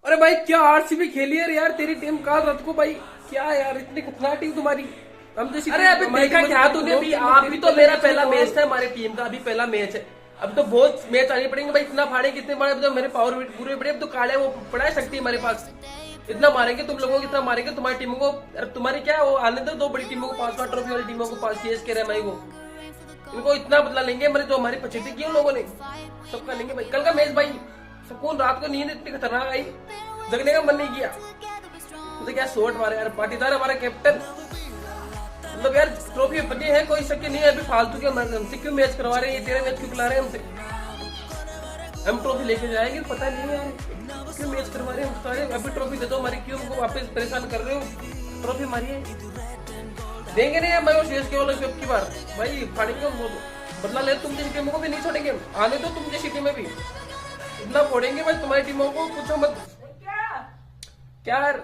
अरे भाई क्या आरसीबी खेली है यार तेरी टीम काल रात को भाई। क्या यार इतनी खतरनाक टीम तुम्हारी। हम जैसी अरे अभी देखा क्या तूने अभी अभी तो मेरा पहला मैच था हमारे टीम का, अभी पहला मैच है। अब तो बहुत मैच आने पड़ेंगे भाई, इतना फाड़े कितने मारे, अब तो मेरे पावर पूरे बड़े, अब तो काले वो पड़ा है शक्ति हमारे पास। इतना मारेंगे तुम लोगों को, इतना मारेंगे तुम्हारी टीमों को। तुम्हारी क्या वो आने दो, दो बड़ी टीमों को, 5 ट्रॉफी वाली टीमों को, 5 सीएसके रमाई को, इनको इतना बदला लेंगे हमारे जो हमारी पछेती की उन लोगों ने, सबका लेंगे भाई। कल का मैच भाई सुकून, रात को नींद इतनी खतरनाक आई, जगने का मन नहीं किया। तो क्या शॉट मारे यार, पाटीदार हमारा कैप्टन। मतलब यार ट्रॉफी बनी है, कोई शक नहीं है। अभी फालतू के हमसे क्यों मैच करवा रहे हैं, ये तेरे मैच क्यों खिला रहे हैं हमसे। हम ट्रॉफी लेके जाएंगे पता नहीं यार, क्यों मैच करवा रहे हैं सारे। अभी ट्रॉफी दे दो हमारी, क्यों हमको वापस परेशान कर रहे हो। ट्रॉफी हमारी है, देंगे नहीं भाई। वो शेष केवल की बार भाई फाड़ेंगे, बदला ले। तुम जैसी टीमों को भी नहीं छोड़ेंगे, आने दो तुम जैसी टीमें भी, इतना फोड़ेंगे भाई तुम्हारी टीमों को, पूछो मत क्या यार।